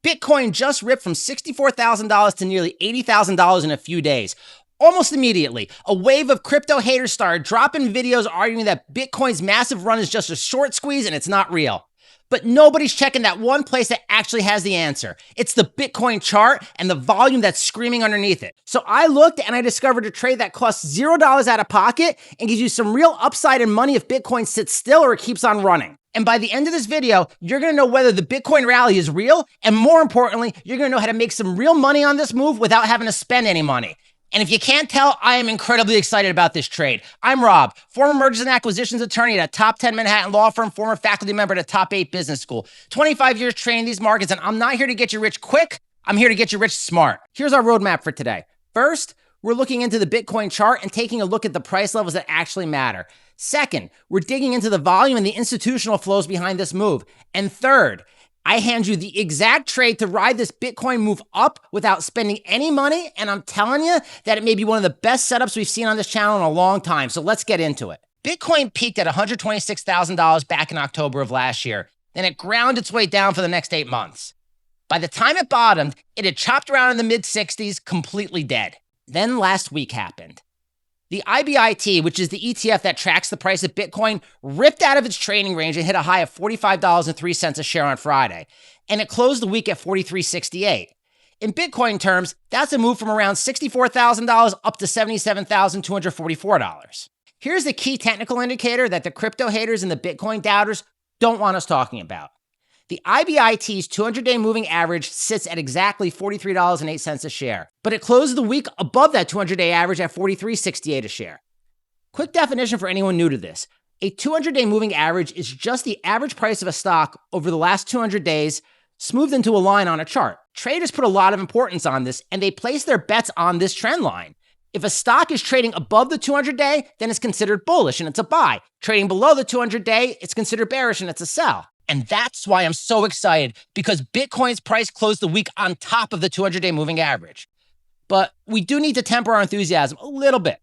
Bitcoin just ripped from $64,000 to nearly $80,000 in a few days. Almost immediately, a wave of crypto haters started dropping videos arguing that Bitcoin's massive run is just a short squeeze and it's not real. But nobody's checking that one place that actually has the answer. It's the Bitcoin chart and the volume that's screaming underneath it. So I looked and I discovered a trade that costs $0 out of pocket and gives you some real upside in money if Bitcoin sits still or it keeps on running. And by the end of this video, you're gonna know whether the Bitcoin rally is real, and more importantly, you're gonna know how to make some real money on this move without having to spend any money. And if you can't tell, I am incredibly excited about this trade. I'm Rob, former mergers and acquisitions attorney at a top 10 Manhattan law firm, former faculty member at a top 8 business school, 25 years trading these markets, and I'm not here to get you rich quick, I'm here to get you rich smart. Here's our roadmap for today. First, we're looking into the Bitcoin chart and taking a look at the price levels that actually matter. Second, we're digging into the volume and the institutional flows behind this move. And third, I hand you the exact trade to ride this Bitcoin move up without spending any money, and I'm telling you that it may be one of the best setups we've seen on this channel in a long time, so let's get into it. Bitcoin peaked at $126,000 back in October of last year, then it ground its way down for the next 8 months. By the time it bottomed, it had chopped around in the mid-60s, completely dead. Then last week happened. The IBIT, which is the ETF that tracks the price of Bitcoin, ripped out of its trading range and hit a high of $45.03 a share on Friday, and it closed the week at $43.68. In Bitcoin terms, that's a move from around $64,000 up to $77,244. Here's the key technical indicator that the crypto haters and the Bitcoin doubters don't want us talking about. The IBIT's 200-day moving average sits at exactly $43.08 a share, but it closed the week above that 200-day average at $43.68 a share. Quick definition for anyone new to this. A 200-day moving average is just the average price of a stock over the last 200 days, smoothed into a line on a chart. Traders put a lot of importance on this, and they place their bets on this trend line. If a stock is trading above the 200-day, then it's considered bullish and it's a buy. Trading below the 200-day, it's considered bearish and it's a sell. And that's why I'm so excited, because Bitcoin's price closed the week on top of the 200-day moving average. But we do need to temper our enthusiasm a little bit.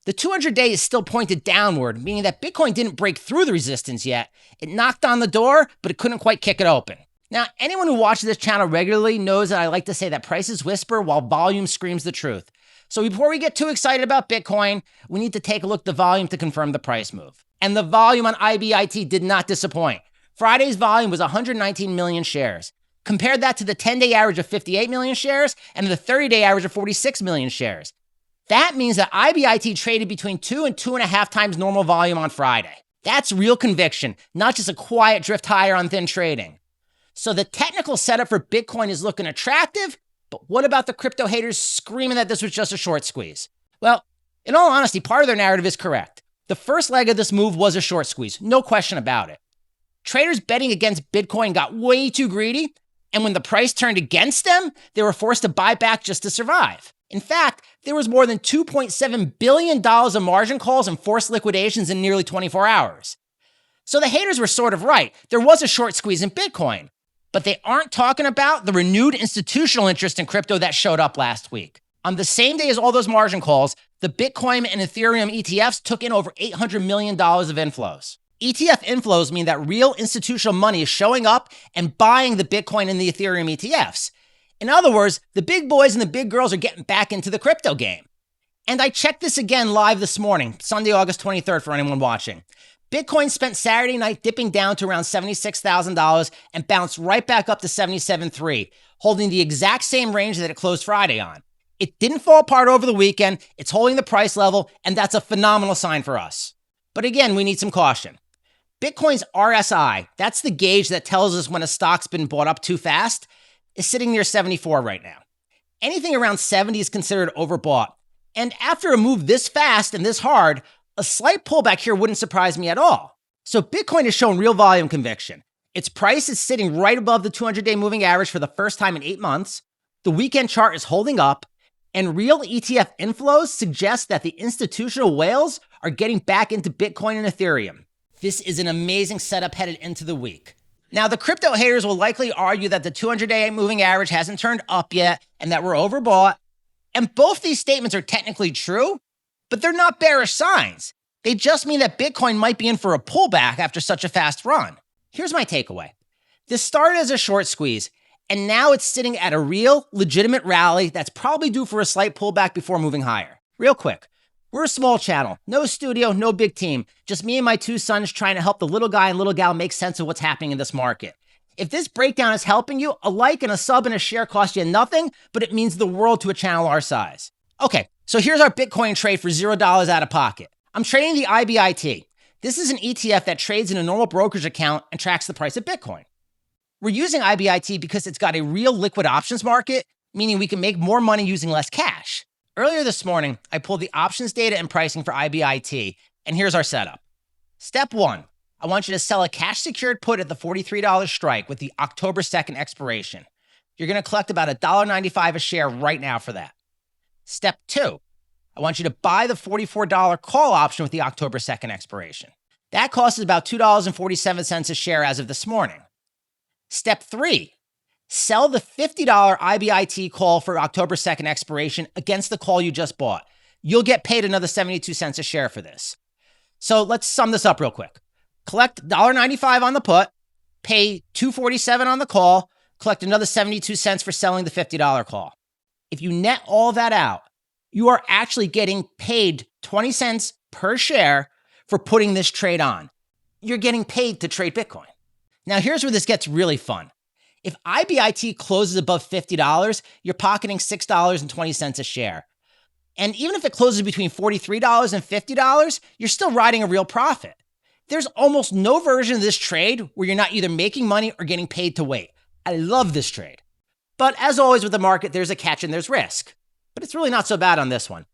The 200-day is still pointed downward, meaning that Bitcoin didn't break through the resistance yet. It knocked on the door, but it couldn't quite kick it open. Now, anyone who watches this channel regularly knows that I like to say that prices whisper while volume screams the truth. So before we get too excited about Bitcoin, we need to take a look at the volume to confirm the price move. And the volume on IBIT did not disappoint. Friday's volume was 119 million shares. Compare that to the 10-day average of 58 million shares and the 30-day average of 46 million shares. That means that IBIT traded between 2 and 2.5 times normal volume on Friday. That's real conviction, not just a quiet drift higher on thin trading. So the technical setup for Bitcoin is looking attractive, but what about the crypto haters screaming that this was just a short squeeze? Well, in all honesty, part of their narrative is correct. The first leg of this move was a short squeeze, no question about it. Traders betting against Bitcoin got way too greedy, and when the price turned against them, they were forced to buy back just to survive. In fact, there was more than $2.7 billion of margin calls and forced liquidations in nearly 24 hours. So the haters were sort of right. There was a short squeeze in Bitcoin, but they aren't talking about the renewed institutional interest in crypto that showed up last week. On the same day as all those margin calls, the Bitcoin and Ethereum ETFs took in over $800 million of inflows. ETF inflows mean that real institutional money is showing up and buying the Bitcoin and the Ethereum ETFs. In other words, the big boys and the big girls are getting back into the crypto game. And I checked this again live this morning, Sunday, August 23rd, for anyone watching. Bitcoin spent Saturday night dipping down to around $76,000 and bounced right back up to $77,300, holding the exact same range that it closed Friday on. It didn't fall apart over the weekend, it's holding the price level, and that's a phenomenal sign for us. But again, we need some caution. Bitcoin's RSI, that's the gauge that tells us when a stock's been bought up too fast, is sitting near 74 right now. Anything around 70 is considered overbought. And after a move this fast and this hard, a slight pullback here wouldn't surprise me at all. So Bitcoin has shown real volume conviction. Its price is sitting right above the 200-day moving average for the first time in 8 months. The weekend chart is holding up, and real ETF inflows suggest that the institutional whales are getting back into Bitcoin and Ethereum. This is an amazing setup headed into the week. Now, the crypto haters will likely argue that the 200-day moving average hasn't turned up yet and that we're overbought. And both these statements are technically true, but they're not bearish signs. They just mean that Bitcoin might be in for a pullback after such a fast run. Here's my takeaway. This started as a short squeeze, And now it's sitting at a real, legitimate rally that's probably due for a slight pullback before moving higher. Real quick, we're a small channel, no studio, no big team, just me and my two sons trying to help the little guy and little gal make sense of what's happening in this market. If this breakdown is helping you, a like and a sub and a share cost you nothing, but it means the world to a channel our size. Okay, so here's our Bitcoin trade for $0 out of pocket. I'm trading the IBIT. This is an ETF that trades in a normal brokerage account and tracks the price of Bitcoin. We're using IBIT because it's got a real liquid options market, meaning we can make more money using less cash. Earlier this morning, I pulled the options data and pricing for IBIT, and here's our setup. Step 1, I want you to sell a cash-secured put at the $43 strike with the October 2nd expiration. You're going to collect about $1.95 a share right now for that. Step 2, I want you to buy the $44 call option with the October 2nd expiration. That costs about $2.47 a share as of this morning. Step 3, sell the $50 IBIT call for October 2nd expiration against the call you just bought. You'll get paid another 72 cents a share for this. So let's sum this up real quick. Collect $1.95 on the put, pay $2.47 on the call, collect another 72 cents for selling the $50 call. If you net all that out, you are actually getting paid 20 cents per share for putting this trade on. You're getting paid to trade Bitcoin. Now, here's where this gets really fun. If IBIT closes above $50, you're pocketing $6.20 a share. And even if it closes between $43 and $50, you're still riding a real profit. There's almost no version of this trade where you're not either making money or getting paid to wait. I love this trade. But as always with the market, there's a catch and there's risk. But it's really not so bad on this one.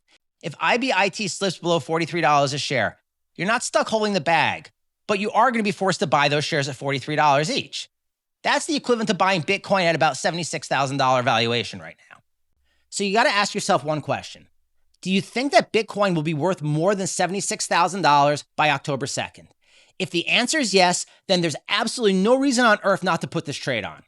If IBIT slips below $43 a share, you're not stuck holding the bag, but you are going to be forced to buy those shares at $43 each. That's the equivalent to buying Bitcoin at about $76,000 valuation right now. So you got to ask yourself one question. Do you think that Bitcoin will be worth more than $76,000 by October 2nd? If the answer is yes, then there's absolutely no reason on earth not to put this trade on.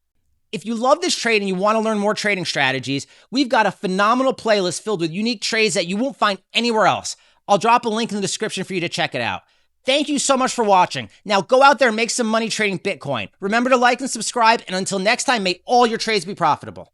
If you love this trade and you want to learn more trading strategies, we've got a phenomenal playlist filled with unique trades that you won't find anywhere else. I'll drop a link in the description for you to check it out. Thank you so much for watching. Now go out there and make some money trading Bitcoin. Remember to like and subscribe, and until next time, may all your trades be profitable.